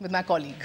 with my colleague.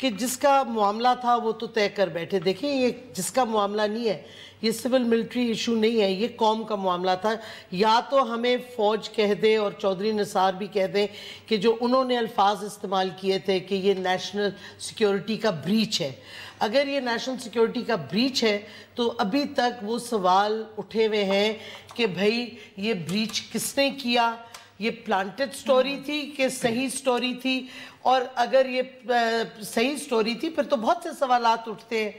کہ جس کا معاملہ تھا وہ تو طے کر بیٹھے. دیکھیں یہ جس کا معاملہ نہیں ہے, یہ سول ملٹری ایشو نہیں ہے, یہ قوم کا معاملہ تھا. یا تو ہمیں فوج کہہ دے اور چودھری نثار بھی کہہ دیں کہ جو انہوں نے الفاظ استعمال کیے تھے کہ یہ نیشنل سیکیورٹی کا بریچ ہے. اگر یہ نیشنل سیکیورٹی کا بریچ ہے تو ابھی تک وہ سوال اٹھے ہوئے ہیں کہ بھئی یہ بریچ کس نے کیا, یہ پلانٹڈ سٹوری تھی کہ صحیح سٹوری تھی. اور اگر یہ صحیح سٹوری تھی پھر تو بہت سے سوالات اٹھتے ہیں.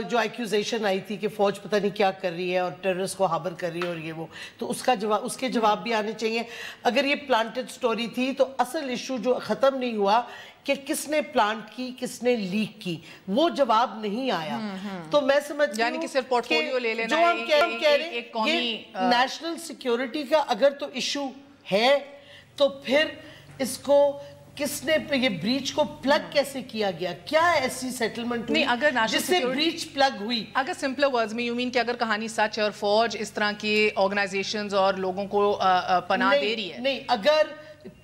جو ایکیوزیشن آئی تھی کہ فوج پتہ نہیں کیا کر رہی ہے اور ٹیررسٹ کو ہابر کر رہی ہے اور یہ وہ, تو اس کے جواب بھی آنے چاہیے. اگر یہ پلانٹڈ سٹوری تھی تو اصل ایشو جو ختم نہیں ہوا کہ کس نے پلانٹ کی, کس نے لیک کی, وہ جواب نہیں آیا. تو میں سمجھتی ہوں یعنی کہ صرف پورٹفولیو لے لینا جو ہم کہہ رہے ہیں یہ نیشنل سیکیورٹی کا اگر تو ایشو ہے تو پھر اس کو کس نے یہ بریچ کو پلگ کیسے کیا گیا, کیا ایسی سیٹلمنٹ ہوئی جس سے بریچ پلگ ہوئی. اگر سمپلر ورڈز میں یو مین کہ اگر کہانی سچ ہے اور فوج اس طرح کی آرگنائزیشنز اور لوگوں کو پناہ دے رہی ہے, نہیں اگر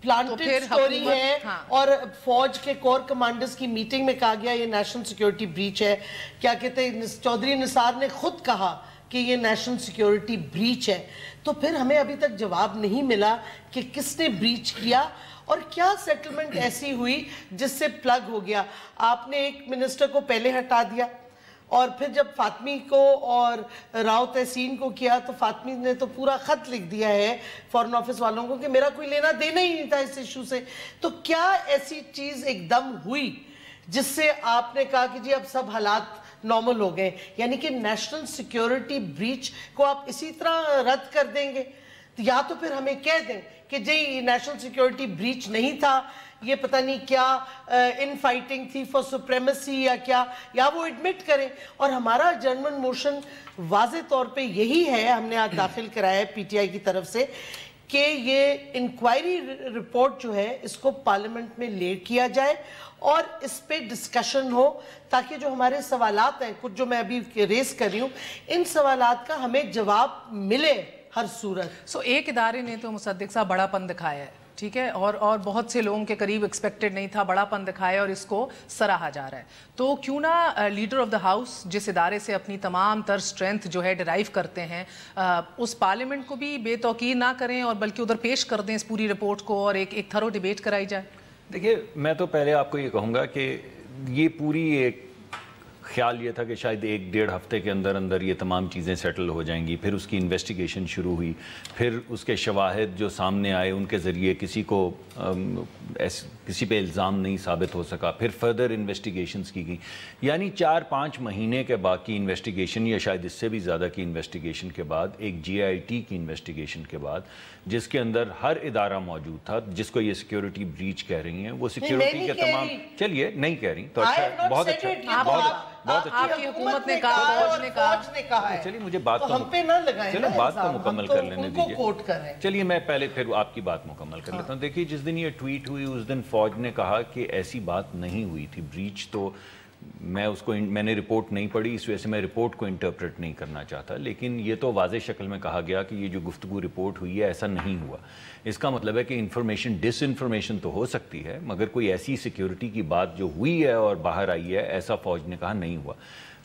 پلانٹڈ سٹوری ہے اور فوج کے کور کمانڈرز کی میٹنگ میں کہا گیا یہ نیشنل سیکیورٹی بریچ ہے, کیا کہتے ہیں چودھری نثار نے خود کہا کہ یہ نیشنل سیکیورٹی بریچ ہے, تو پھر ہمیں ابھی تک جواب نہیں ملا کہ کس نے بریچ کیا اور کیا سیٹلمنٹ ایسی ہوئی جس سے پلگ ہو گیا. آپ نے ایک منسٹر کو پہلے ہٹا دیا اور پھر جب فاطمی کو اور راؤ تحسین کو کیا تو فاطمی نے تو پورا خط لکھ دیا ہے فورن آفس والوں کو کہ میرا کوئی لینا دینا ہی نہیں تھا اس ایشو سے. تو کیا ایسی چیز ایک دم ہوئی جس سے آپ نے کہا کہ جی اب سب حالات نارمل ہو گئے, یعنی کہ نیشنل سیکیورٹی بریچ کو آپ اسی طرح رد کر دیں گے؟ یا تو پھر ہمیں کہہ دیں کہ جی نیشنل سیکیورٹی بریچ نہیں تھا, یہ پتہ نہیں کیا ان فائٹنگ تھی فور سپریمیسی یا کیا, یا وہ ایڈمٹ کریں. اور ہمارا جرمن موشن واضح طور پہ یہی ہے, ہم نے آج داخل کرایا ہے پی ٹی آئی کی طرف سے, کہ یہ انکوائری رپورٹ جو ہے اس کو پارلیمنٹ میں لیٹ کیا جائے اور اس پہ ڈسکشن ہو, تاکہ جو ہمارے سوالات ہیں کچھ جو میں ابھی ریز کر رہی ہوں ان سوالات کا ہمیں جواب ملے ہر صورت. سو ایک ادارے نے تو مصدق صاحب بڑا پن دکھایا ہے, ٹھیک ہے, اور بہت سے لوگوں کے قریب ایکسپیکٹڈ نہیں تھا, بڑا پن دکھایا اور اس کو سراہا جا رہا ہے. تو کیوں نہ لیڈر آف دا ہاؤس جس ادارے سے اپنی تمام تر سٹرینتھ جو ہے ڈرائیو کرتے ہیں, اس پارلیمنٹ کو بھی بے توقیر نہ کریں اور بلکہ ادھر پیش کر دیں اس پوری رپورٹ کو اور ایک تھرو ڈیبیٹ کرائی جائے. دیکھیے میں تو پہلے آپ کو یہ کہوں گا کہ یہ پوری ایک خیال یہ تھا کہ شاید 1-1.5 ہفتے کے اندر اندر یہ تمام چیزیں سیٹل ہو جائیں گی. پھر اس کی انویسٹیگیشن شروع ہوئی, پھر اس کے شواہد جو سامنے آئے ان کے ذریعے کسی پہ الزام نہیں ثابت ہو سکا, پھر فردر انویسٹیگیشنز کی گئی. یعنی 4-5 مہینے کے بعد کی انویسٹیگیشن یا شاید اس سے بھی زیادہ کی انویسٹیگیشن کے بعد, ایک جے آئی ٹی کی انویسٹیگیشن کے بعد, جس کے اندر ہر ادارہ موجود تھا جس کو یہ سیکیورٹی بریچ کہہ رہی ہیں, وہ سیکیورٹی کے تمام چلیے نہیں کہہ رہی تو اچھا, بہت اچھا, بہت آپ کی حکومت نے کہا, فوج نے کہا. چلیے مجھے بات کو مکمل کر لینے دیجیے. چلیے میں پہلے پھر آپ کی بات مکمل کر لیتا ہوں. دیکھیے جس دن یہ ٹویٹ ہوئی اس دن فوج نے کہا کہ ایسی بات نہیں ہوئی تھی بریچ. تو میں نے رپورٹ نہیں پڑھی, اس وجہ سے میں رپورٹ کو انٹرپریٹ نہیں کرنا چاہتا, لیکن یہ تو واضح شکل میں کہا گیا کہ یہ جو گفتگو رپورٹ ہوئی ہے ایسا نہیں ہوا. اس کا مطلب ہے کہ انفارمیشن ڈس انفارمیشن تو ہو سکتی ہے, مگر کوئی ایسی سیکیورٹی کی بات جو ہوئی ہے اور باہر آئی ہے ایسا فوج نے کہا نہیں ہوا.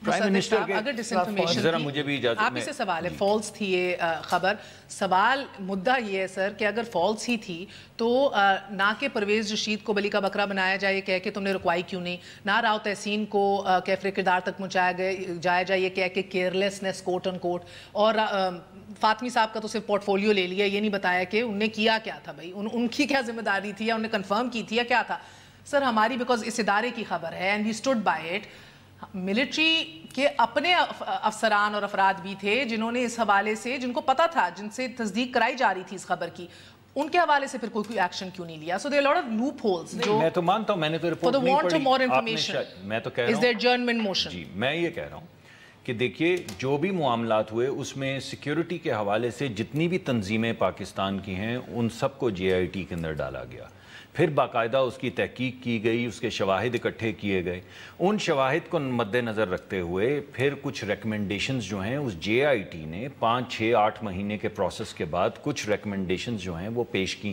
پرائم منسٹر کے اگر ڈس انفارمیشن ذرا مجھے بھی اجازت, آپ ہی سے سوال ہے, فالس تھی یہ خبر. سوال مدعا یہ ہے سر کہ اگر فالس ہی تھی تو نہ کہ پرویز رشید کو بلی کا بکرا بنایا جائے کہہ کہ تم نے رکوائی کیوں نہیں, نہ راؤ تحسین کو کیفر کردار تک پہنچایا جایا جائے یہ کہہ کہ کیئرلیسنس کوٹ ان کوٹ, اور فاطمی صاحب کا تو صرف پورٹفولیو لے لیا, یہ نہیں بتایا کہ ان نے کیا کیا تھا, بھائی ان کی کیا ذمہ داری تھی یا انہیں کنفرم کی تھی یا کیا تھا. سر ہماری بیکاز اس ادارے کی خبر ہے and we stood by it, military کے اپنے افسران اور افراد بھی تھے جنہوں نے اس حوالے سے, جن کو پتا تھا, جن سے تصدیق کرائی جا رہی تھی اس خبر کی, ان کے حوالے سے پھر کوئی ایکشن کیوں نہیں لیا. سو دیر لاٹ آف لوپ ہولز. میں تو مانتا ہوں, میں نے تو رپورٹ نہیں پڑھی, میں تو کہہ رہا ہوں, از دیر جرمن موشن. جی میں یہ کہہ رہا ہوں کہ دیکھیے جو بھی معاملات ہوئے اس میں سیکیورٹی کے حوالے سے جتنی بھی تنظیمیں پاکستان کی ہیں ان سب کو جے آئی ٹی کے اندر ڈالا گیا, پھر باقاعدہ اس کی تحقیق کی گئی, اس کے شواہد اکٹھے کیے گئے. ان شواہد کو مد نظر رکھتے ہوئے پھر کچھ ریکمنڈیشنز جو ہیں اس جے آئی ٹی نے 5-6-8 مہینے کے پروسیس کے بعد کچھ ریکمنڈیشنز جو ہیں وہ پیش کی.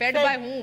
fed by whom?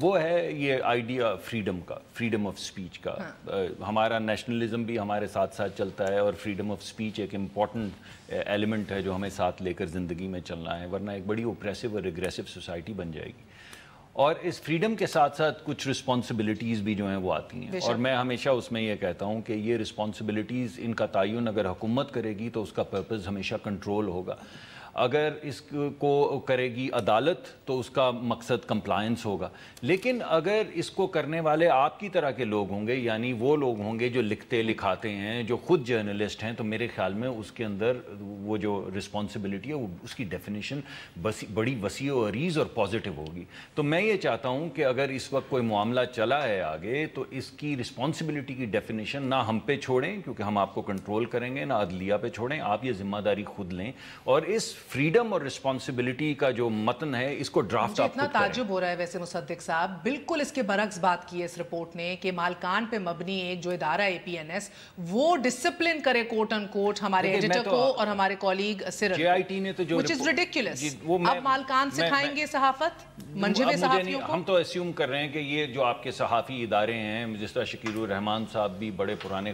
وہ ہے یہ آئیڈیا فریڈم کا، فریڈم آف سپیچ کا. ہمارا نیشنلزم بھی ہمارے ساتھ ساتھ چلتا ہے اور فریڈم آف سپیچ ایک امپورٹنٹ ایلیمنٹ ہے جو ہمیں ساتھ لے کر زندگی میں چلنا ہے، ورنہ ایک بڑی اوپریسو اور ریگریسو سوسائٹی بن جائے گی. اور اس فریڈم کے ساتھ ساتھ کچھ رسپانسبلٹیز بھی جو ہیں وہ آتی ہیں، اور میں ہمیشہ اس میں یہ کہتا ہوں کہ یہ رسپانسبلٹیز ان کا تعین اگر حکومت کرے گی تو اس کا پرپز ہمیشہ کنٹرول ہوگا. اگر اس کو کرے گی عدالت تو اس کا مقصد کمپلائنس ہوگا. لیکن اگر اس کو کرنے والے آپ کی طرح کے لوگ ہوں گے، یعنی وہ لوگ ہوں گے جو لکھتے لکھاتے ہیں، جو خود جرنلسٹ ہیں، تو میرے خیال میں اس کے اندر وہ جو رسپانسبلٹی ہے وہ اس کی ڈیفینیشن بڑی وسیع و عریض اور پازیٹیو ہوگی. تو میں یہ چاہتا ہوں کہ اگر اس وقت کوئی معاملہ چلا ہے آگے تو اس کی رسپانسبلٹی کی ڈیفینیشن نہ ہم پہ چھوڑیں کیونکہ ہم آپ کو کنٹرول کریں گے، نہ عدلیہ پہ چھوڑیں. آپ یہ ذمہ داری خود لیں اور اس فریڈم اور رسپانسبلٹی کا جو متن ہے اس کو ڈرافٹ آپ اتنا تعجب ہو رہا ہے ویسے مصدق صاحب، بالکل اس کے برعکس بات کی ہے اس رپورٹ نے کہ مالکان پہ مبنی ایک جو ادارہ ہے APNS وہ ڈسپلن کرے کوٹ ان کوٹ ہمارے ایڈیٹر کو اور ہمارے کولیگ سرل JIT نے تو جو which is ridiculous. اب مالکان سکھائیں گے صحافت منجوے صحافیوں کو؟ ہم تو اسیوم کر رہے ہیں کہ یہ جو آپ کے صحافی ادارے ہیں، جس طرح شکیل الرحمان صاحب بھی بڑے پرانے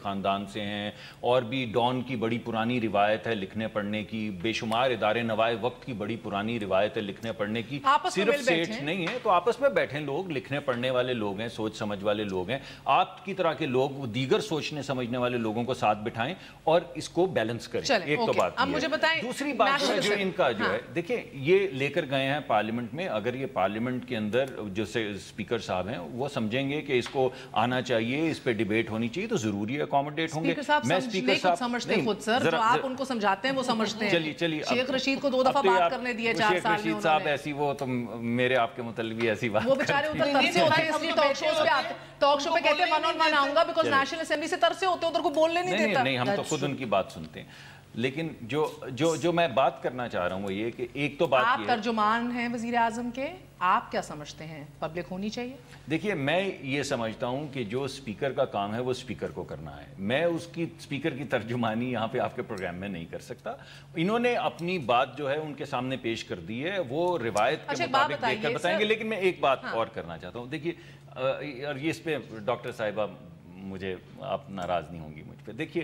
خاندان سے ہیں، اور بھی ڈان کی بڑی پرانی روایت ہے لکھنے پڑھنے کی، بے شمار ادارے نوائے وقت کی بڑی پرانی روایت ہے لکھنے پڑھنے کی، صرف سیٹھ نہیں ہے. تو آپس میں بیٹھیں لوگ، لکھنے پڑھنے والے لوگ ہیں، سوچ سمجھ والے لوگ ہیں، آپ کی طرح کے لوگ دیگر سوچنے سمجھنے والے لوگوں کو ساتھ بٹھائیں اور اس کو بیلنس کریں. ایک تو بات ہے. دوسری بات جو ان کا جو ہے، دیکھیں یہ لے کر گئے ہیں پارلیمنٹ میں، اگر یہ پارلیمنٹ کے اندر جو اسپیکر صاحب ہیں وہ سمجھیں گے کہ اس کو آنا چاہیے، اس پہ ڈیبیٹ ہونی چاہیے تو ضروری ہے اکوموڈیٹ ہوں گے. میں اسپیکر صاحب سمجھتے خود سر، جو آپ ان کو سمجھاتے ہیں وہ سمجھتے ہیں. چلیے شیخ رشید کو 2 دفعہ بات کرنے دیے 4 سال میں. رشید صاحب ایسی وہ تو میرے آپ کے متعلق بھی ایسی بات، وہ بیچارے ادھر ترسے ہوتے ہیں اس لیے ٹاک شوز پہ آتے، ٹاک شو پہ کہتے ہیں 1 on 1 آؤں گا بیکاز نیشنل اسمبلی سے ترسے ہوتے ادھر کو بولنے نہیں دیتا. نہیں، ہم تو خود ان کی بات سنتے ہیں. لیکن جو میں بات کرنا چاہ رہا ہوں وہ یہ کہ ایک تو بات یہ ہے، آپ ترجمان ہیں وزیر اعظم کے، آپ کیا سمجھتے ہیں پبلک ہونی چاہیے؟ دیکھیے میں یہ سمجھتا ہوں کہ جو اسپیکر کا کام ہے وہ اسپیکر کو کرنا ہے. میں اس کی اسپیکر کی ترجمانی یہاں پہ آپ کے پروگرام میں نہیں کر سکتا. انہوں نے اپنی بات جو ہے ان کے سامنے پیش کر دی ہے، وہ روایت کے مطابق دیکھ کر بتائیں گے. لیکن میں ایک بات اور کرنا چاہتا ہوں. دیکھیے اور یہ اس پہ ڈاکٹر صاحبہ مجھے آپ ناراض نہیں ہوں گی مجھ پہ. دیکھیے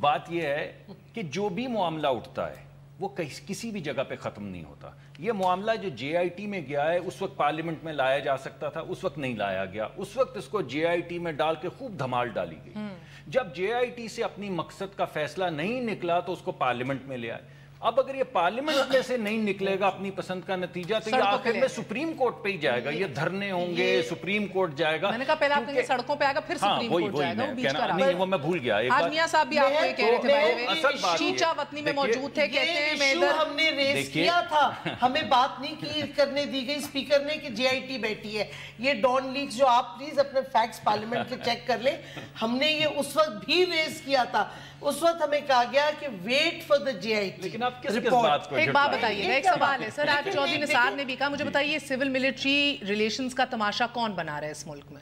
بات یہ ہے کہ جو بھی معاملہ اٹھتا ہے وہ کسی بھی جگہ پہ ختم نہیں ہوتا. یہ معاملہ جو JIT میں گیا ہے اس وقت پارلیمنٹ میں لایا جا سکتا تھا، اس وقت نہیں لایا گیا. اس وقت اس کو JIT میں ڈال کے خوب دھمال ڈالی گئی. جب JIT سے اپنی مقصد کا فیصلہ نہیں نکلا تو اس کو پارلیمنٹ میں لے آئے. اب اگر یہ پارلیمنٹ میں سے نہیں نکلے گا اپنی پسند کا نتیجہ تو یہ آخر میں سپریم کورٹ پہ ہی جائے گا. یہ دھرنے ہوں گے، سپریم کورٹ جائے گا. میں نے کہا پہلے آپ نے سڑکوں پہ آئے گا پھر سپریم کورٹ جائے گا. وہ بیچ کا نہیں، وہ میں بھول گیا. آج میاں صاحب بھی آپ کو یہ کہہ رہے تھے، شیچا وطنی میں موجود تھے، کہتے ہیں میں ادھر ہم نے ریز کیا تھا، ہمیں بات نہیں کی کرنے دی گئی اسپیکر نے کہ JIT بیٹھی ہے. یہ ڈان لیکس جو آپ پلیز اپنے فیکٹس پارلیمنٹ کے چیک کر لیں، ہم نے یہ اس وقت بھی ریز کیا تھا. اس وقت ہمیں کہا گیا کہ ویٹ فار دا JIT. لیکن آپ کس بات کو ایک بات بتائیے، ایک سوال ہے سر، آج چودھری نثار نے بھی کہا، مجھے بتائیے سول ملٹری ریلیشنز کا تماشا کون بنا رہا ہے اس ملک میں؟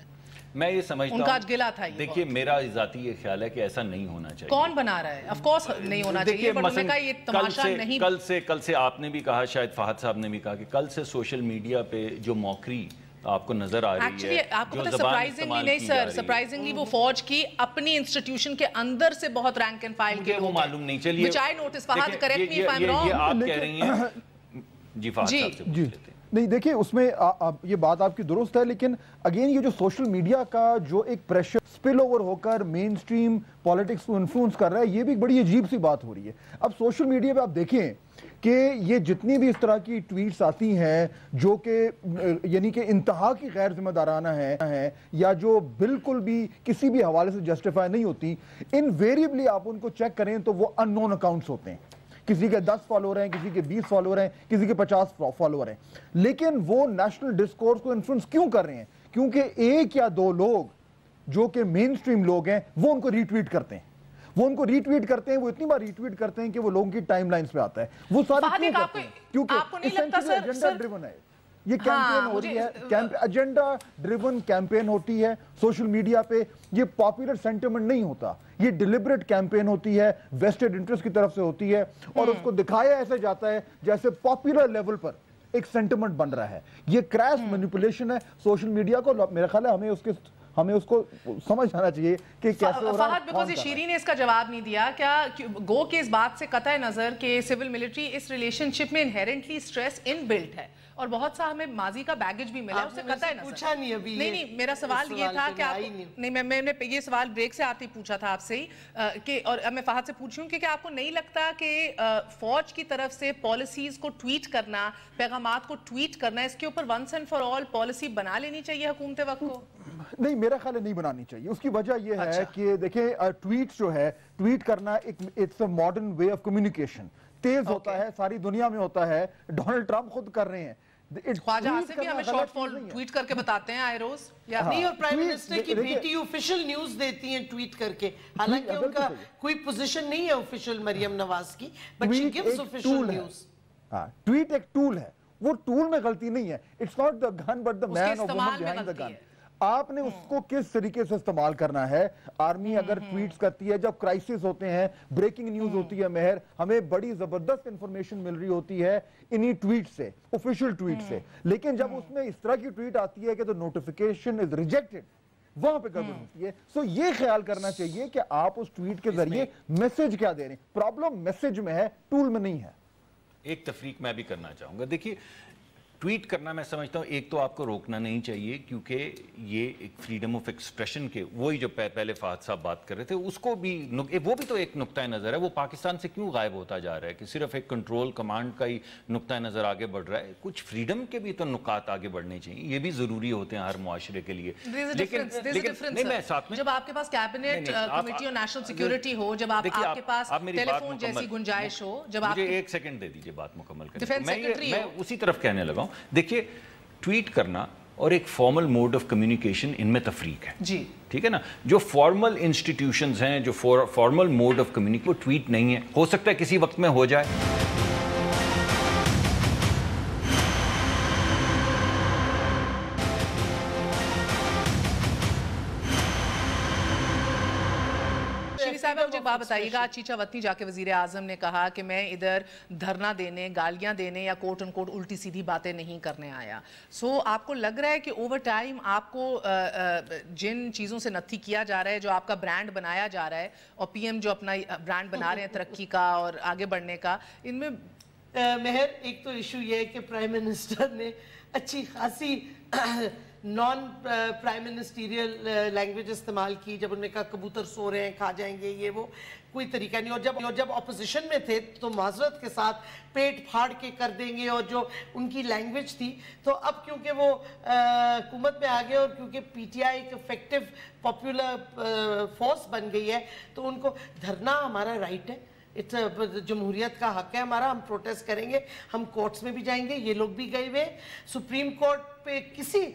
میں یہ سمجھتا ہوں ان کا آج گلا تھا. دیکھیے میرا ذاتی یہ خیال ہے کہ ایسا نہیں ہونا چاہیے. کون بنا رہا ہے؟ آف کورس نہیں ہونا چاہیے، بٹ انہوں نے کہا یہ تماشا نہیں. کل سے آپ نے بھی کہا، شاید فہد صاحب نے بھی کہا کہ کل سے سوشل میڈیا پہ جو موقری آپ کو نظر آ رہی ہے، آپ کو پتہ سرپرائزنگلی نہیں سر، سرپرائزنگلی وہ فوج کی اپنی انسٹیٹیوشن کے اندر سے بہت رینک اینڈ فائل کے وہ معلوم نہیں. چلیے which I notice. Fahad correct me if I'm wrong. یہ آپ کہہ رہی ہیں جی فہد صاحب سے پوچھ لیتے ہیں. نہیں دیکھیں اس میں یہ بات آپ کی درست ہے، لیکن اگین یہ جو سوشل میڈیا کا جو ایک پریشر سپل اوور ہو کر مین سٹریم پالیٹکس کو انفلوئنس کر رہا ہے، یہ بھی ایک بڑی عجیب سی بات ہو رہی ہے. اب سوشل میڈیا پہ آپ دیکھیں کہ یہ جتنی بھی اس طرح کی ٹویٹس آتی ہیں جو کہ یعنی کہ انتہا کی غیر ذمہ دارانہ ہیں یا جو بالکل بھی کسی بھی حوالے سے جسٹیفائی نہیں ہوتی، انویریبلی آپ ان کو چیک کریں تو وہ ان نون اکاؤنٹس ہوتے ہیں. کسی کے 10 فالوور ہیں، کسی کے 20 فالوور ہیں، کسی کے 50 فالوور ہیں. لیکن وہ نیشنل ڈسکورس کو انفلوئنس کیوں کر رہے ہیں؟ کیونکہ ایک یا دو لوگ جو کہ مین سٹریم لوگ ہیں وہ ان کو ری ٹویٹ کرتے ہیں. وہ ان کو ری ٹویٹ کرتے ہیں، وہ اتنی بار ری ٹویٹ کرتے ہیں کہ وہ لوگوں کی ٹائم لائنز پہ آتا ہے. وہ سارے کیوں کرتے ہیں؟ کیونکہ ایجنڈا ڈریون ہے. یہ کیمپین ہو رہی ہے، ایجنڈا ڈریون کیمپین ہوتی ہے سوشل میڈیا پہ. یہ پاپولر سینٹیمنٹ نہیں ہوتا، یہ ڈیلیبریٹ کیمپین ہوتی ہے، ویسٹڈ انٹرسٹ کی طرف سے ہوتی ہے، اور اس کو دکھایا ایسے جاتا ہے جیسے پاپولر لیول پر ایک سینٹیمنٹ بن رہا ہے. یہ کریش مینیپولیشن ہے سوشل میڈیا کو. میرا خیال ہے ہمیں اس کو سمجھ آنا چاہیے کہ کیسے ہو رہا ہے. فہد بیکاز شیرین نے اس کا جواب نہیں دیا, کیا گو کہ اس بات سے قطع نظر کہ سول ملٹری اس ریلیشن شپ میں انہیرنٹلی سٹریس ان بلٹ ہے اور بہت سا ہمیں ماضی کا بیگیج بھی ملا ہے, اس سے قطع نظر پوچھا نہیں ابھی. نہیں میرا سوال یہ تھا کہ آپ نہیں, میں نے یہ سوال بریک سے آتے ہی پوچھا تھا آپ سے ہی کہ, اور میں فہد سے پوچھوں کہ آپ کو نہیں لگتا کہ فوج کی طرف سے پالیسیز کو ٹویٹ کرنا, پیغامات کو ٹویٹ کرنا, اس کے اوپر once and for all policy بنا لینی چاہیے حکومت وقت کو؟ نہیں, میرا خیال ہے نہیں بنانی چاہیے. اس کی وجہ یہ ہے کہ دیکھیں ٹویٹ جو ہے, ٹویٹ کرنا it's a modern way of communication, تیز ہوتا ہے, ساری دنیا میں ہوتا ہے. ڈونلڈ ٹرمپ خود کر رہے ہیں. خواجہ آصف بھی ہمیں شارٹ فال ٹویٹ کر کے بتاتے ہیں آئے روز. نہیں, اور پرائم منسٹر کی بیٹی آفیشل نیوز دیتی ہیں ٹویٹ کر کے, حالانکہ ان کا کوئی پوزیشن نہیں ہے آفیشل مریم نواز کی, but she gives official news. Tweet ایک ٹول ہے, وہ ٹول میں غلطی نہیں ہے. It's not the gun but the man اور وومن بیہائنڈ دا گن. آپ نے اس کو کس طریقے سے استعمال کرنا ہے. آرمی اگر ٹویٹس کرتی ہے, جب کرائسس ہوتے ہیں, بریکنگ نیوز ہوتی ہے, مہر ہمیں بڑی زبردست انفارمیشن مل رہی ہوتی ہے انہی ٹویٹ سے, آفیشل ٹویٹ سے. لیکن جب اس میں اس طرح کی ٹویٹ آتی ہے کہ the notification is rejected, وہاں پہ گڑبڑ ہوتی ہے. سو یہ خیال کرنا چاہیے کہ آپ اس ٹویٹ کے ذریعے میسج کیا دے رہے ہیں. پرابلم میسج میں ہے, ٹول میں نہیں ہے. ایک تفریق میں بھی کرنا چاہوں گا. دیکھیے ٹویٹ کرنا میں سمجھتا ہوں ایک تو آپ کو روکنا نہیں چاہیے, کیونکہ یہ ایک فریڈم آف ایکسپریشن کے, وہی جو پہلے فہد صاحب بات کر رہے تھے, اس کو بھی وہ بھی تو ایک نقطہ نظر ہے. وہ پاکستان سے کیوں غائب ہوتا جا رہا ہے کہ صرف ایک کنٹرول کمانڈ کا ہی نقطہ نظر آگے بڑھ رہا ہے؟ کچھ فریڈم کے بھی تو نکات آگے بڑھنے چاہیے, یہ بھی ضروری ہوتے ہیں ہر معاشرے کے لیے. جب آپ کے پاس کیبنٹ کمیٹی اور نیشنل سیکیورٹی ہو, جب آپ کے پاس ٹیلی فون جیسی گنجائش ہو, جب آپ ایک سیکنڈ دے دیجیے بات مکمل کرنے, میں اسی طرف کہنے لگا ہوں. دیکھیے ٹویٹ کرنا اور ایک فارمل موڈ آف کمیونیکیشن, ان میں تفریق ہے. جی ٹھیک ہے نا. جو فارمل انسٹیٹیوشنز ہیں, جو فارمل موڈ آف کمیونیکیشن, وہ ٹویٹ نہیں ہے. ہو سکتا ہے کسی وقت میں ہو جائے. مجھے بات بتائیے گا, چیچا وطنی جا کے وزیر اعظم نے کہا کہ میں ادھر دھرنا دینے, گالیاں دینے یا کوٹ ان کوٹ الٹی سیدھی باتیں نہیں کرنے آیا. سو آپ کو لگ رہا ہے کہ اوور ٹائم آپ کو جن چیزوں سے نتھی کیا جا رہا ہے, جو آپ کا برانڈ بنایا جا رہا ہے, اور پی ایم جو اپنا برانڈ بنا رہے ہیں ترقی کا اور آگے بڑھنے کا, ان میں مہر ایک تو ایشو یہ ہے کہ پرائم منسٹر نے اچھی خاصی نان پرائم منسٹیریل لینگویج استعمال کی. جب انہوں نے کہا کبوتر سو رہے ہیں, کھا جائیں گے, یہ وہ کوئی طریقہ نہیں. اور جب اپوزیشن میں تھے تو معذرت کے ساتھ پیٹ پھاڑ کے کر دیں گے, اور جو ان کی لینگویج تھی. تو اب کیونکہ وہ حکومت میں آ گئے اور کیونکہ پی ٹی آئی ایک افیکٹو پاپولر فورس بن گئی ہے, تو ان کو دھرنا ہمارا رائٹ ہے, جمہوریت کا حق ہے ہمارا, ہم پروٹیسٹ کریں گے, ہم کورٹس میں بھی جائیں گے. یہ لوگ بھی گئے ہوئے, سپریم کورٹ پہ کسی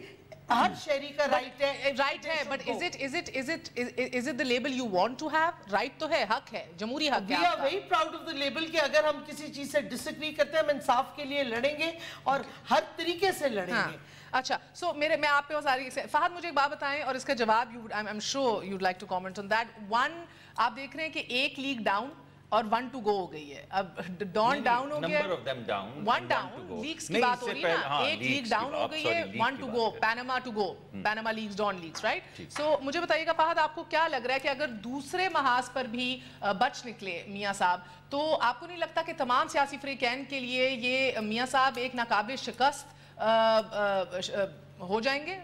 ہر شہری کا رائٹ ہے. رائٹ ہے, but is it the label you want to have? Right تو ہے, حق ہے, جمہوری حق ہے. We are very proud of the label کہ اگر ہم کسی چیز سے ڈس ایگری کرتے ہیں, ہم انصاف کے لیے لڑیں گے اور ہر طریقے سے لڑیں گے. اچھا, سو میں آپ پہ فہد مجھے ایک بات بتائیں اور اس کا جواب I'm sure you'd like to comment on that. One, آپ دیکھ رہے ہیں کہ ایک لیگ ڈاؤن اور 1 to go ہو گئی ہے. اب ڈان ڈاؤن ہو گیا, 1 ڈاؤن, لیگز کی بات ہو رہی ہے نا, ایک لیگ ڈاؤن ہو گئی ہے, 1 to go, Panama to go, Panama leaks Dawn leaks, right. So مجھے بتائیے گا فہد, آپ کو کیا لگ رہا ہے کہ اگر دوسرے محاذ پر بھی بچ نکلے میاں صاحب, تو آپ کو نہیں لگتا کہ تمام سیاسی فریقین کے لیے یہ میاں صاحب ایک ناقابل شکست ہو جائیں گے؟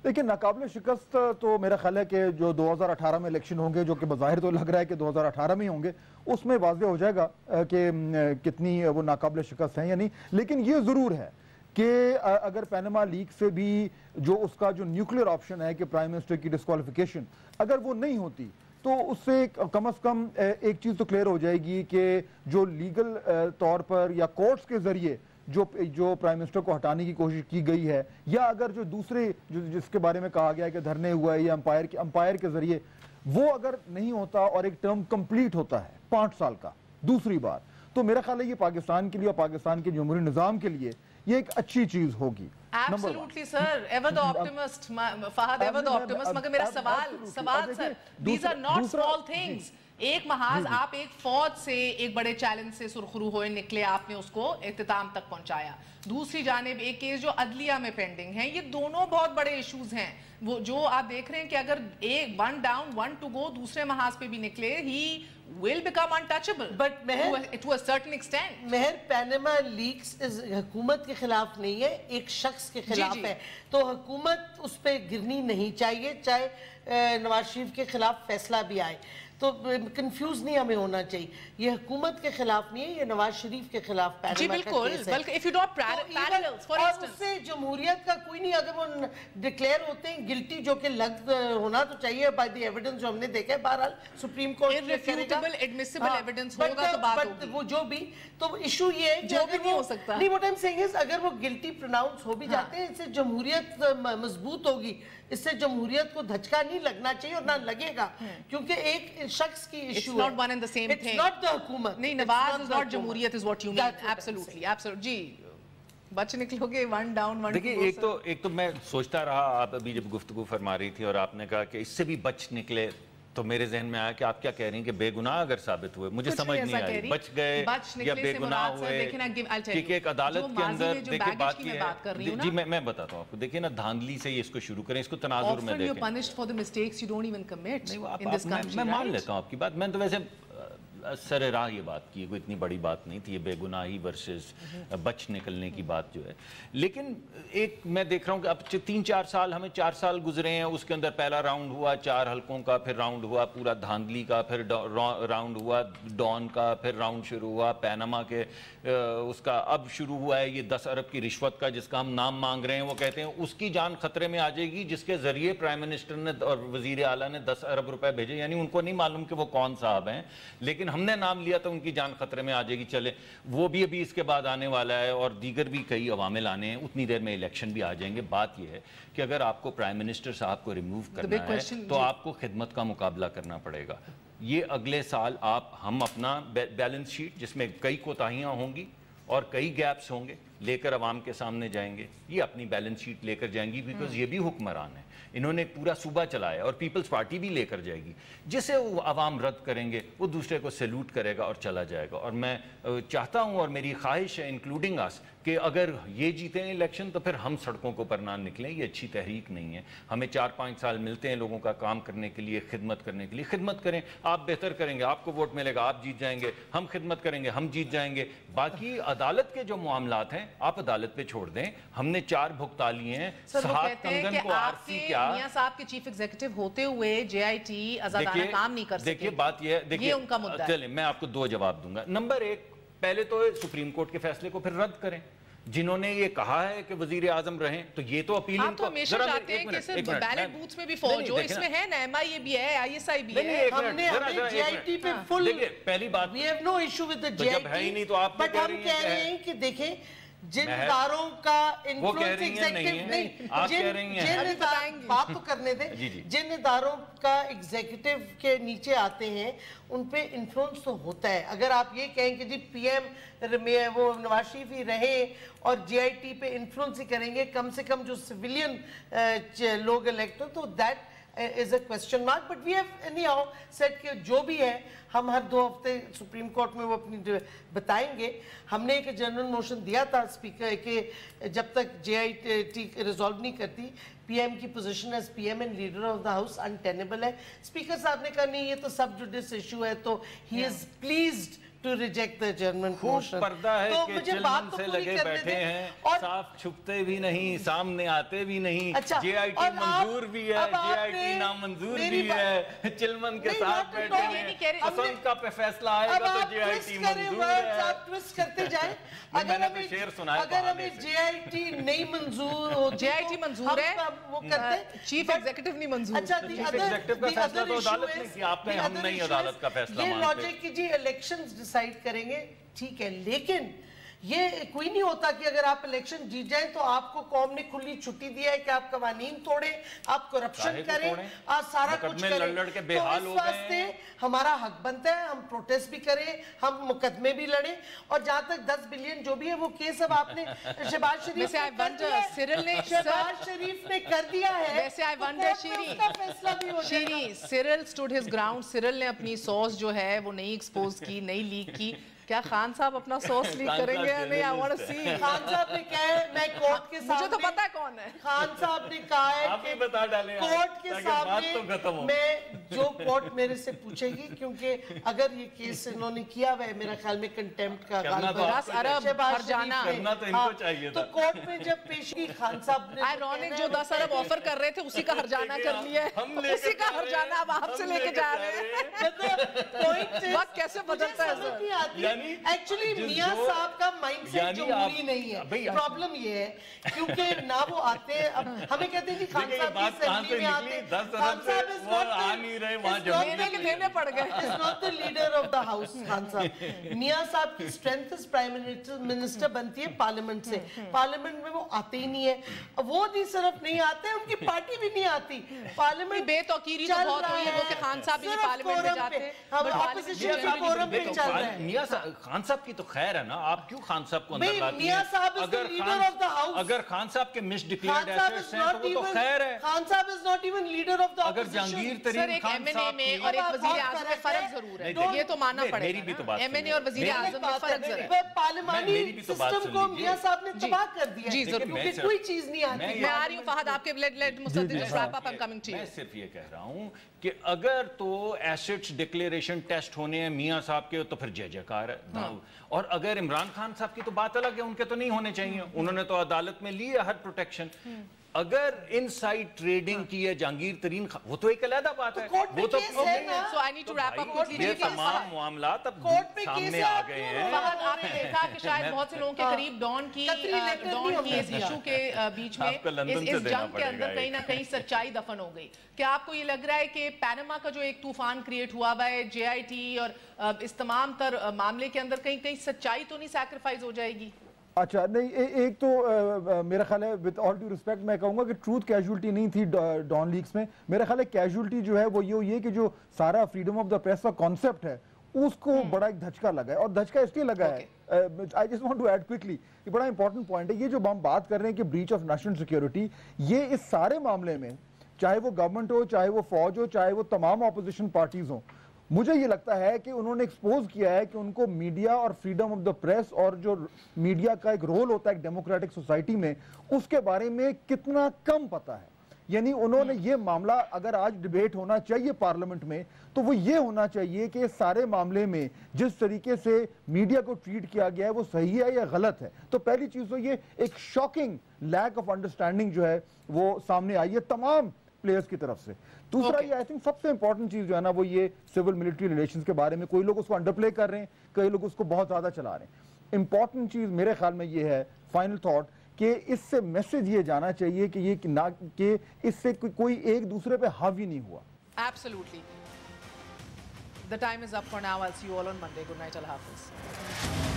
لیکن ناقابل شکست تو میرا خیال ہے کہ جو 2018 میں الیکشن ہوں گے, جو کہ بظاہر تو لگ رہا ہے کہ 2018 میں ہی ہوں گے, اس میں واضح ہو جائے گا کہ کتنی وہ ناقابل شکست ہیں یا نہیں. لیکن یہ ضرور ہے کہ اگر پیناما لیک سے بھی جو اس کا جو نیوکلیئر آپشن ہے کہ پرائم منسٹر کی ڈسکوالیفیکیشن, اگر وہ نہیں ہوتی تو اس سے کم از کم ایک چیز تو کلیئر ہو جائے گی کہ جو لیگل طور پر یا کورٹس کے ذریعے جو پرائم منسٹر کو ہٹانے کی کوشش کی گئی ہے, یا اگر جو دوسرے جس کے بارے میں کہا گیا ہے کہ دھرنے ہوا ہے یا امپائر کے ذریعے, وہ اگر نہیں ہوتا اور ایک ٹرم کمپلیٹ ہوتا ہے 5 سال کا دوسری بار, تو میرا خیال ہے یہ پاکستان کے لیے اور پاکستان کے جمہوری نظام کے لیے یہ ایک اچھی چیز ہوگی. Absolutely sir, ever the optimist, Fahad, ever the optimist. مگر میرا سوال sir, these are not small things. ایک محاذ آپ ایک فوج سے ایک بڑے چیلنج سے سرخرو ہوئے نکلے, آپ نے اس کو اختتام تک پہنچایا. دوسری جانب ایک کیس جو عدلیہ میں پینڈنگ ہیں, یہ دونوں بہت بڑے ایشوز ہیں. وہ جو آپ دیکھ رہے ہیں کہ اگر ایک 1 ڈاؤن 1 ٹو گو دوسرے محاذ پہ بھی نکلے, ہی will become untouchable but to a certain extent. مہر, پیناما لیکس حکومت کے خلاف نہیں ہے, ایک شخص کے خلاف ہے, تو حکومت اس پہ گرنی نہیں چاہیے, چاہے نواز شریف کے خلاف فیصلہ بھی آئے. تو کنفیوز نہیں ہمیں ہونا چاہیے, یہ حکومت کے خلاف نہیں ہے, یہ نواز شریف کے خلاف جی بالکل, بلکہ if you draw parallels for اور instance, اس سے جمہوریت کا کوئی نہیں, اگر وہ ڈکلیئر ہوتے ہیں گلٹی, جو کہ لگ ہونا تو چاہیے بائی دی ایویڈنس جو ہم نے دیکھا ہے, بہرحال supreme court irrefutable admissible evidence ہوگا تو بات ہوگی. وہ جو بھی, تو ایشو یہ ہے جو بھی نہیں ہو سکتا. نہیں, what I'm saying is اگر وہ گلٹی پروناؤنس ہو بھی جاتے ہیں, اس سے جمہوریت مضبوط ہوگی, اس سے جمہوریت کو دھچکا نہیں لگنا چاہیے اور نہ لگے گا, کیونکہ ایک شخص کی ایشو ہے. It's not one and the same thing. It's not the حکومت. نہیں, نواز is not جمہوریت is what you mean. Absolutely, absolutely. جی بچ نکلو گے 1 ڈاؤن 1 دیکھیں, ایک تو میں سوچتا رہا, آپ ابھی جب گفتگو فرما رہی تھی اور آپ نے کہا کہ اس سے بھی بچ نکلے, تو میرے ذہن میں آیا کہ آپ کیا کہہ رہی ہیں کہ بے گناہ اگر ثابت ہوئے, مجھے سمجھ نہیں آئی بچ گئے یا بے گناہ ہوئے, کیونکہ ایک عدالت کے اندر دیکھیں بات یہ ہے. جی میں بتاتا ہوں آپ کو, دیکھیں نا دھاندلی سے یہ اس کو شروع کریں, اس کو تناظر میں دیکھیں. میں مان لیتا ہوں آپ کی بات, میں تو ویسے سر راہ یہ بات کی, کوئی اتنی بڑی بات نہیں تھی یہ بے گناہی ورسز بچ نکلنے کی بات جو ہے. لیکن ایک میں دیکھ رہا ہوں کہ اب 3-4 سال, ہمیں 4 سال گزرے ہیں, اس کے اندر پہلا راؤنڈ ہوا 4 حلقوں کا, پھر راؤنڈ ہوا پورا دھاندلی کا, پھر راؤنڈ ہوا ڈان کا, پھر راؤنڈ شروع ہوا پیناما کے اس کا, اب شروع ہوا ہے یہ 10 ارب کی رشوت کا جس کا ہم نام مانگ رہے ہیں. وہ کہتے ہیں اس کی جان خطرے میں آ جائے گی جس کے ذریعے پرائم منسٹر نے اور وزیر اعلیٰ نے 10 ارب روپے بھیجے, یعنی ان کو نہیں معلوم کہ وہ کون صاحب ہیں, لیکن ہم نے نام لیا تو ان کی جان خطرے میں آ جائے گی. چلے وہ بھی ابھی اس کے بعد آنے والا ہے, اور دیگر بھی کئی عوامل آنے ہیں, اتنی دیر میں الیکشن بھی آ جائیں گے. بات یہ ہے کہ اگر آپ کو پرائم منسٹر صاحب کو ریموو کرنا ہے تو آپ کو خدمت کا مقابلہ کرنا پڑے گا. یہ اگلے سال ہم اپنا بیلنس شیٹ جس میں کئی کوتاہیاں ہوں گی اور کئی گیپس ہوں گے لے کر عوام کے سامنے جائیں گے. یہ اپنی بیلنس شیٹ لے کر جائیں گی, بیکاز یہ بھی حکمران ہیں, انہوں نے پورا صوبہ چلایا, اور پیپلز پارٹی بھی لے کر جائے گی. جسے وہ عوام رد کریں گے وہ دوسرے کو سیلوٹ کرے گا اور چلا جائے گا. اور میں چاہتا ہوں اور میری خواہش ہے انکلوڈنگ اس کہ اگر یہ جیتے ہیں الیکشن تو پھر ہم سڑکوں کو پر نہ نکلیں. یہ اچھی تحریک نہیں ہے. ہمیں 4-5 سال ملتے ہیں لوگوں کا کام کرنے کے لیے, خدمت کرنے کے لیے. خدمت کریں, آپ بہتر کریں گے, آپ کو ووٹ ملے گا, آپ جیت جائیں گے. ہم خدمت کریں گے, ہم جیت جائیں گے. باقی عدالت کے جو معاملات ہیں آپ عدالت پہ چھوڑ دیں. ہم نے 4 بھگتا لیے ہیں, صحت کنگن کو آرسی کیا. میاں صاحب کے چیف ایگزیکٹو ہوتے ہوئے جے آئی ٹی آزادانہ کام نہیں کر سکے. دیکھیے بات یہ ہے, یہ ان کا مدعا ہے. چلیں میں آپ کو 2 جواب دوں گا. نمبر 1, پہلے تو سپریم کورٹ کے فیصلے کو پھر رد کریں. جنہوں نے یہ کہا ہے کہ وزیر اعظم رہیں تو یہ تو اپیلنگ آپ تو ہمیشہ چاہتے ہیں کہ صرف بیلٹ بوتھس میں بھی فوج ہو. اس میں ہے نا ایم آئی اے بھی ہے, آئی ایس آئی بھی ہے. ہم نے جے آئی ٹی پہ فل, پہلی بات we have no issue with the JIT, جب ہے ہی نہیں تو آپ بٹ ہم کہہ رہے ہیں کہ دیکھیں جن اداروں کا انفلوئنس ایگزیکٹو نہیں, بات تو کرنے دیں, جن اداروں کا ایگزیکٹو کے نیچے آتے ہیں ان پہ انفلوئنس تو ہوتا ہے. اگر آپ یہ کہیں کہ جی پی ایم وہ نواز شریف ہی رہے اور جے آئی ٹی پہ انفلوئنس ہی کریں گے, کم سے کم جو سویلین لوگ الیکٹ ہو, تو that is a question mark. But we have anyhow said کہ جو بھی ہے ہم ہر 2 ہفتے سپریم کورٹ میں وہ اپنی بتائیں گے. ہم نے ایک جنرل موشن دیا تھا اسپیکر کہ جب تک جے آئی ٹی ریزالو نہیں کرتی, پی ایم کی position as P M and leader of the house untenable ہے. اسپیکر صاحب نے کہا نہیں یہ تو سب جوڈس ایشو ہے, تو he is pleased to reject the German motion. پردہ ہے کہ چلمن سے لگے بیٹھے ہیں, صاف چھپتے بھی نہیں, سامنے آتے بھی نہیں. جے آئی ٹی منظور بھی ہے, جے آئی ٹی نامنظور بھی ہے, چلمن کے ساتھ بیٹھے ہیں. اسنٹ کا پہ فیصلہ آئے گا تو جے آئی ٹی منظور ہے. آپ ٹویسٹ کرتے جائیں. میں نے تو شعر سنایا, اگر ہمیں جے آئی ٹی نہیں منظور ہو, جے آئی ٹی منظور ہے, وہ کرتے ہیں, چیف ایگزیکٹو نہیں منظور. اچھا چیف ایگزیکٹو کا فیصلہ تو عدالت نے کیا, آپ نے, ہم نہیں عدالت کا فیصلہ مانتے. یہ لاجک کی جی الیکشنز ڈیسائیڈ کریں گے, ٹھیک ہے, لیکن یہ کوئی نہیں ہوتا کہ اگر آپ الیکشن جیت جائیں تو آپ کو قوم نے کھلی چھٹی دیا ہے کہ آپ قوانین توڑیں, آپ کرپشن کریں, آپ سارا کچھ کریں. تو اس واسطے ہمارا حق بنتا ہے ہم پروٹیسٹ بھی کریں, ہم مقدمے بھی لڑیں. اور جہاں تک 10 بلین جو بھی ہے وہ کیس اب آپ نے شہباز شریف نے کر دیا ہے, شہباز شریف نے کر دیا ہے, ویسے I wonder Sherry Cyril stood his ground. Cyril نے اپنی سوس جو ہے وہ نہیں ایکسپوز کی, نہیں لیک کی. کیا خان صاحب اپنا سوس لیک کریں گے یا نہیں؟ I want to see. Khan صاحب نے کہا ہے, میں کورٹ کے سامنے, مجھے تو پتہ ہے کون ہے. خان صاحب نے کہا ہے کہ کورٹ کے سامنے میں جو کورٹ میرے سے پوچھے گی, کیونکہ اگر یہ کیس انہوں نے کیا ہوا ہے میرا خیال میں کنٹیمپٹ کا دس ارب ہر جانا تو کورٹ میں جب پیش کی خان صاحب نے آئرونک جو 10 ارب آفر کر رہے تھے اسی کا ہرجانہ کر لیا ہے, اسی کا ہرجانہ اب آپ سے لے کے جا رہے ہیں. وقت کیسے بدلتا ہے. ایکچولی میاں صاحب کا مائنڈ سیٹ جمہوری نہیں ہے. پرابلم یہ ہے کیونکہ نہ وہ آتے ہیں, اب ہمیں کہتے ہیں کہ خان صاحب کی اسمبلی میں آتے ہیں, خان صاحب is not the leader of the house. Khan صاحب, میاں صاحب کی اسٹرینتھ پرائم منسٹر بنتی ہے پارلیمنٹ سے, پارلیمنٹ میں وہ آتے ہی نہیں ہے. وہ نہیں صرف نہیں آتے, ان کی پارٹی بھی نہیں آتی. پارلیمنٹ بے توقیری تو بہت ہوئی ہے وہ کہ خان صاحب بھی پارلیمنٹ میں جاتے ہیں, اپوزیشن کی فورم پہ چل رہا ہے. خان صاحب کی تو خیر ہے نا, آپ کیوں خان صاحب کو اندر لاتی ہیں؟ میاں صاحب is the leader of the house. اگر خان صاحب کے مس ڈکلیئرڈ ایسٹس ہیں تو وہ تو خیر ہے. خان صاحب is not even leader of the opposition. اگر جہانگیر ترین خان صاحب میں اور ایک وزیر اعظم میں فرق ضرور ہے, یہ تو ماننا پڑے گا. ایم این اے اور وزیر اعظم میں فرق ضرور ہے. پارلیمانی سسٹم کو میاں صاحب نے تباہ کر دیا ہے کیونکہ کوئی چیز نہیں آتی. میں آ رہی ہوں فہد, آپ کے late Musadiq wrap up, I'm coming to you. میں صرف یہ کہہ رہا ہوں کہ اگر تو ایسٹس ڈکلیریشن ٹیسٹ ہونے ہیں میاں صاحب کے تو پھر جے جے کار ہے. اور اگر عمران خان صاحب کی تو بات الگ ہے, ان کے تو نہیں ہونے چاہیے, انہوں نے تو عدالت میں لی ہے ہر پروٹیکشن. اگر ان سائڈ ٹریڈنگ کی ہے جہانگیر ترین وہ تو ایک علیحدہ بات ہے, وہ تو یہ تمام معاملات اب سامنے آ گئے ہیں. فہد, آپ نے دیکھا کہ شاید بہت سے لوگوں کے قریب ڈان کی اس ایشو کے بیچ میں اس جنگ کے اندر کہیں نہ کہیں سچائی دفن ہو گئی. کیا آپ کو یہ لگ رہا ہے کہ پیناما کا جو ایک طوفان کریٹ ہوا ہوا ہے, جے آئی ٹی اور اس تمام تر معاملے کے اندر کہیں سچائی تو نہیں سیکریفائز ہو جائے گی؟ اچھا نہیں, ایک تو میرا خیال ہے with all due respect میں کہوں گا کہ ٹروتھ کیجولٹی نہیں تھی ڈان لیکس میں. میرا خیال ہے کیجولٹی جو ہے وہ یہ کہ جو سارا فریڈم آف دا پریس کا کانسیپٹ ہے اس کو بڑا ایک دھچکا لگا ہے, اور دھچکا اس لیے لگا ہے, I just want to add quickly, یہ بڑا امپورٹنٹ پوائنٹ ہے. یہ جو ہم بات کر رہے ہیں کہ بریچ آف نیشنل سیکیورٹی, یہ اس سارے معاملے میں چاہے وہ گورنمنٹ ہو, چاہے وہ فوج ہو, چاہے وہ تمام اپوزیشن پارٹیز ہوں, مجھے یہ لگتا ہے کہ انہوں نے ایکسپوز کیا ہے کہ ان کو میڈیا اور فریڈم آف دا پریس اور جو میڈیا کا ایک رول ہوتا ہے ایک ڈیموکریٹک سوسائٹی میں, اس کے بارے میں کتنا کم پتہ ہے. یعنی انہوں نے یہ معاملہ, اگر آج ڈیبیٹ ہونا چاہیے پارلیمنٹ میں تو وہ یہ ہونا چاہیے کہ سارے معاملے میں جس طریقے سے میڈیا کو ٹریٹ کیا گیا ہے وہ صحیح ہے یا غلط ہے. تو پہلی چیز تو یہ ایک شاکنگ لیک آف انڈرسٹینڈنگ جو ہے وہ سامنے آئی ہے تمام پلیئرز کی طرف سے. دوسرا یہ آئی تھنک سب سے امپورٹنٹ چیز جو ہے نا وہ یہ سول ملٹری ریلیشنز کے بارے میں, کوئی لوگ اس کو انڈر پلے کر رہے ہیں, کئی لوگ اس کو بہت زیادہ چلا رہے ہیں. امپورٹنٹ چیز میرے خیال میں یہ ہے, فائنل تھاٹ, کہ اس سے میسج یہ جانا چاہیے کہ یہ کہ اس سے کوئی ایک دوسرے پہ حاوی نہیں ہوا. Absolutely. The time is up for now. I'll see you all on Monday. Good night. Allah Hafiz.